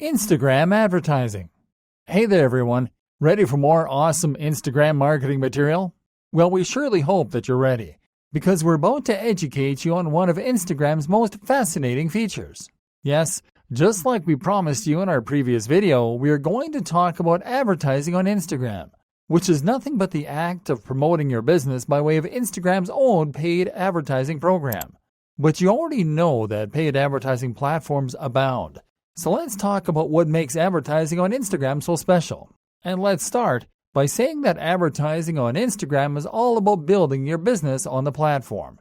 Instagram advertising. Hey there everyone, ready for more awesome Instagram marketing material? Well, we surely hope that you're ready, because we're about to educate you on one of Instagram's most fascinating features. Yes, just like we promised you in our previous video, we are going to talk about advertising on Instagram, which is nothing but the act of promoting your business by way of Instagram's own paid advertising program. But you already know that paid advertising platforms abound. So let's talk about what makes advertising on Instagram so special. And let's start by saying that advertising on Instagram is all about building your business on the platform.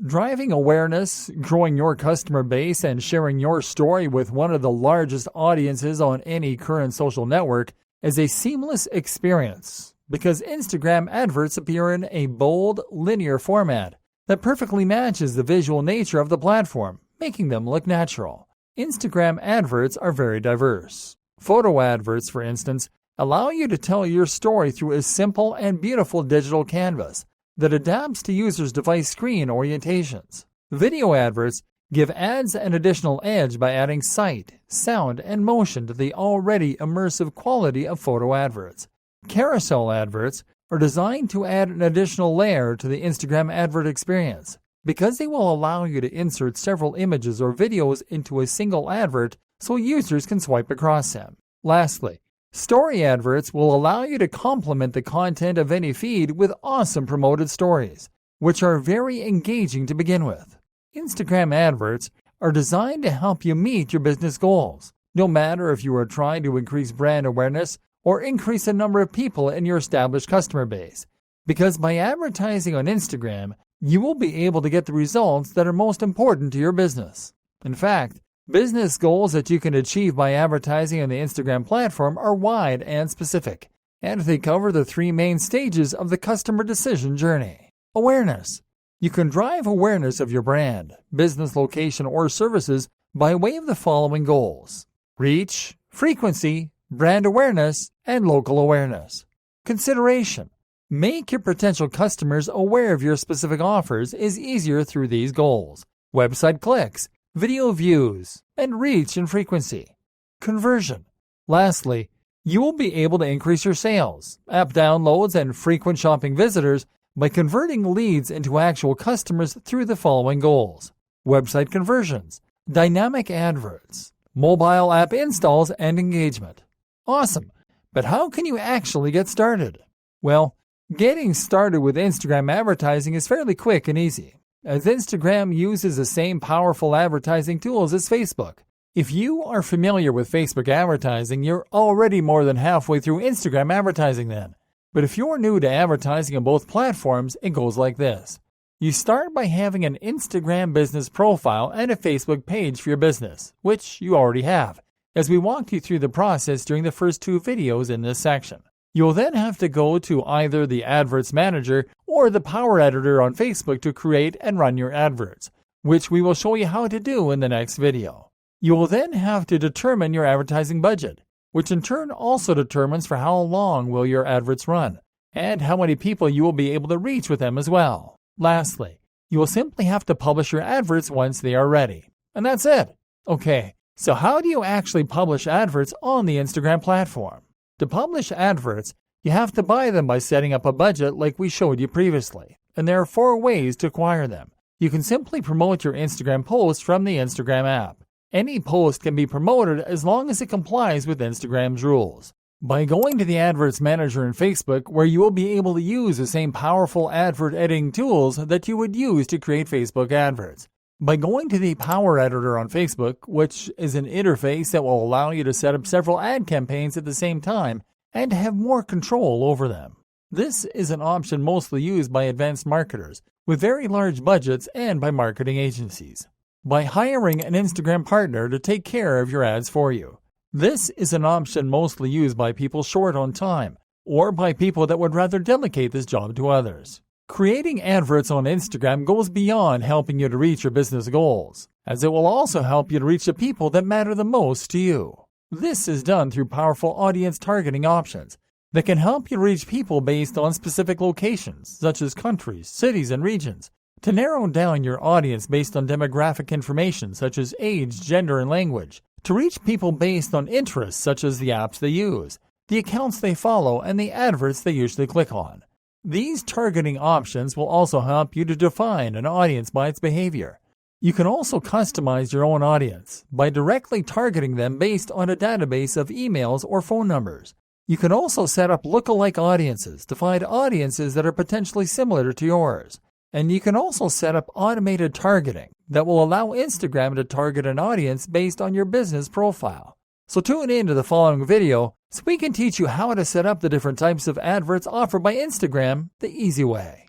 Driving awareness, growing your customer base, and sharing your story with one of the largest audiences on any current social network is a seamless experience because Instagram adverts appear in a bold, linear format that perfectly matches the visual nature of the platform, making them look natural. Instagram adverts are very diverse. Photo adverts, for instance, allow you to tell your story through a simple and beautiful digital canvas that adapts to users' device screen orientations. Video adverts give ads an additional edge by adding sight, sound, and motion to the already immersive quality of photo adverts. Carousel adverts are designed to add an additional layer to the Instagram advert experience, because they will allow you to insert several images or videos into a single advert so users can swipe across them. Lastly, story adverts will allow you to complement the content of any feed with awesome promoted stories, which are very engaging to begin with. Instagram adverts are designed to help you meet your business goals, no matter if you are trying to increase brand awareness or increase the number of people in your established customer base, because by advertising on Instagram, you will be able to get the results that are most important to your business. In fact, business goals that you can achieve by advertising on the Instagram platform are wide and specific, and they cover the three main stages of the customer decision journey. Awareness. You can drive awareness of your brand, business location, or services by way of the following goals: reach, frequency, brand awareness, and local awareness. Consideration. Make your potential customers aware of your specific offers is easier through these goals: website clicks, video views, and reach and frequency. Conversion. Lastly, you will be able to increase your sales, app downloads, and frequent shopping visitors by converting leads into actual customers through the following goals: website conversions, dynamic adverts, mobile app installs, and engagement. Awesome! But how can you actually get started? Well, getting started with Instagram advertising is fairly quick and easy, as Instagram uses the same powerful advertising tools as Facebook. If you are familiar with Facebook advertising, you're already more than halfway through Instagram advertising then. But if you're new to advertising on both platforms, it goes like this. You start by having an Instagram business profile and a Facebook page for your business, which you already have, as we walked you through the process during the first two videos in this section. You'll then have to go to either the Adverts Manager or the Power Editor on Facebook to create and run your adverts, which we will show you how to do in the next video. You will then have to determine your advertising budget, which in turn also determines for how long will your adverts run, and how many people you will be able to reach with them as well. Lastly, you will simply have to publish your adverts once they are ready. And that's it. Okay, so how do you actually publish adverts on the Instagram platform? To publish adverts, you have to buy them by setting up a budget like we showed you previously, and there are 4 ways to acquire them. You can simply promote your Instagram post from the Instagram app. Any post can be promoted as long as it complies with Instagram's rules. By going to the Adverts Manager in Facebook, where you will be able to use the same powerful advert editing tools that you would use to create Facebook adverts. By going to the Power Editor on Facebook, which is an interface that will allow you to set up several ad campaigns at the same time and have more control over them. This is an option mostly used by advanced marketers with very large budgets and by marketing agencies. By hiring an Instagram partner to take care of your ads for you. This is an option mostly used by people short on time or by people that would rather delegate this job to others. Creating adverts on Instagram goes beyond helping you to reach your business goals, as it will also help you to reach the people that matter the most to you. This is done through powerful audience targeting options that can help you reach people based on specific locations, such as countries, cities, and regions, to narrow down your audience based on demographic information such as age, gender, and language, to reach people based on interests such as the apps they use, the accounts they follow, and the adverts they usually click on. These targeting options will also help you to define an audience by its behavior. You can also customize your own audience by directly targeting them based on a database of emails or phone numbers. You can also set up lookalike audiences to find audiences that are potentially similar to yours. And you can also set up automated targeting that will allow Instagram to target an audience based on your business profile. So tune in to the following video so we can teach you how to set up the different types of adverts offered by Instagram the easy way.